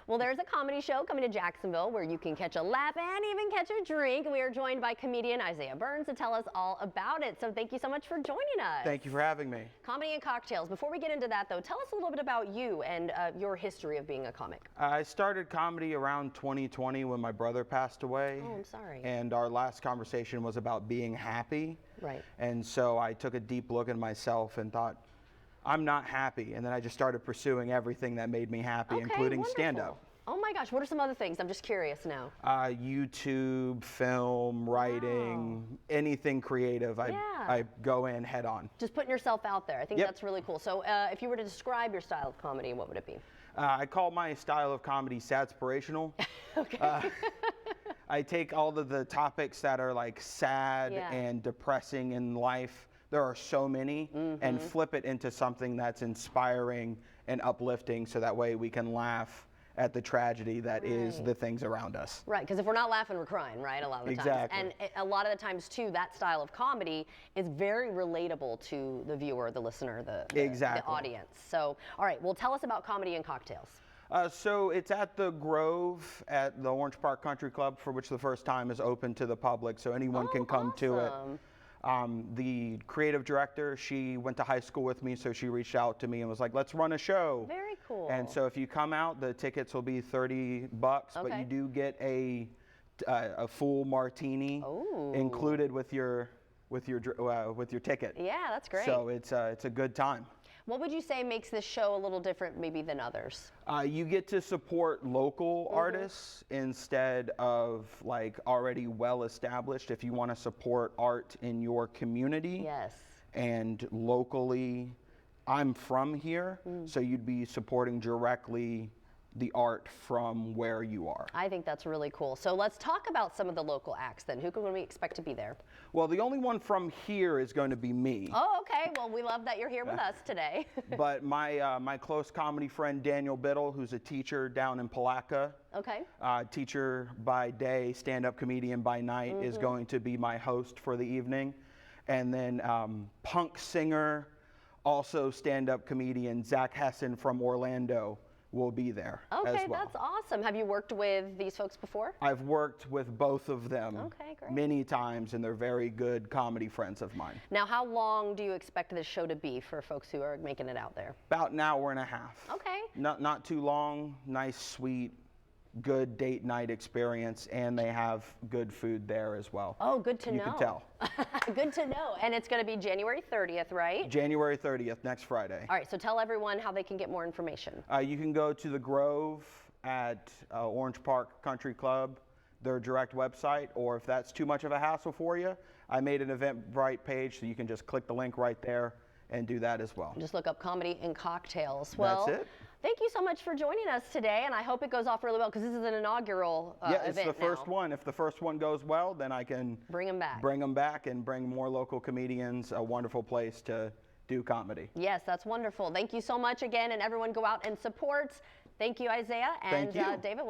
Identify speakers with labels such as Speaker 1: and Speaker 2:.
Speaker 1: Well, there's a comedy show coming to Jacksonville where you can catch a laugh and even catch a drink. We are joined by comedian Isaiah Burns to tell us all about it. So thank you so much for joining us.
Speaker 2: Thank you for having me.
Speaker 1: Comedy and cocktails. Before we get into that, though, tell us a little bit about you and your history of being a comic.
Speaker 2: I started comedy around 2020 when my brother passed away.
Speaker 1: Oh, I'm sorry.
Speaker 2: And our last conversation was about being happy.
Speaker 1: Right.
Speaker 2: And so I took a deep look at myself and thought, I'm not happy. And then I just started pursuing everything that made me happy, including stand-up.
Speaker 1: Oh my gosh, what are some other things? I'm just curious now.
Speaker 2: YouTube, film, writing, anything creative, I go in head on.
Speaker 1: Just putting yourself out there. I think that's really cool. So if you were to describe your style of comedy, what would it be?
Speaker 2: I call my style of comedy sadspirational.
Speaker 1: Okay.
Speaker 2: I take all of the topics that are like sad and depressing in life. There are so many, and flip it into something that's inspiring and uplifting so that way we can laugh at the tragedy that is the things around us.
Speaker 1: Right, because if we're not laughing, we're crying, right, a lot of the times. And a lot of the times, too, that style of comedy is very relatable to the viewer, the listener, the audience. So, all right, well, tell us about Comedy and Cocktails.
Speaker 2: So it's at the Grove at the Orange Park Country Club, for which the first time is open to the public, so anyone can come to it. The creative director, she went to high school with me, so she reached out to me and was like, let's run a show.
Speaker 1: Very cool.
Speaker 2: And so if you come out, the tickets will be $30, but you do get a full martini included with your ticket.
Speaker 1: Yeah, that's great.
Speaker 2: So it's a good time.
Speaker 1: What would you say makes this show a little different maybe than others?
Speaker 2: You get to support local artists instead of like already well established. If you want to support art in your community and locally, I'm from here, so you'd be supporting directly the art from where you are.
Speaker 1: I think that's really cool. So let's talk about some of the local acts then. Who can we expect to be there?
Speaker 2: Well, the only one from here is going to be me.
Speaker 1: Oh, okay. Well, we love that you're here with us today.
Speaker 2: But my close comedy friend Daniel Biddle, who's a teacher down in Palatka, teacher by day, stand-up comedian by night, is going to be my host for the evening. And then punk singer, also stand-up comedian Zach Hessen from Orlando will be there as well.
Speaker 1: That's awesome. Have you worked with these folks before?
Speaker 2: I've worked with both of them many times, and they're very good comedy friends of mine.
Speaker 1: Now, how long do you expect this show to be for folks who are making it out there?
Speaker 2: About an hour and a half.
Speaker 1: Okay.
Speaker 2: Not too long, nice, sweet, good date night experience, and they have good food there as well.
Speaker 1: Oh, good to know.
Speaker 2: You can tell.
Speaker 1: Good to know. And it's going to be January 30th, right?
Speaker 2: January 30th, next Friday.
Speaker 1: All right, so tell everyone how they can get more information.
Speaker 2: You can go to the Grove at Orange Park Country Club, their direct website, or if that's too much of a hassle for you, I made an Eventbrite page, so you can just click the link right there and do that as well.
Speaker 1: Just look up Comedy and Cocktails. Well,
Speaker 2: that's it.
Speaker 1: Thank you so much for joining us today, and I hope it goes off really well because this is an inaugural event.
Speaker 2: Yeah, it's the first one. If the first one goes well, then I can
Speaker 1: bring them back.
Speaker 2: Bring them back and bring more local comedians. A wonderful place to do comedy.
Speaker 1: Yes, that's wonderful. Thank you so much again, and everyone go out and support. Thank you, Isaiah. And
Speaker 2: Thank you.
Speaker 1: David.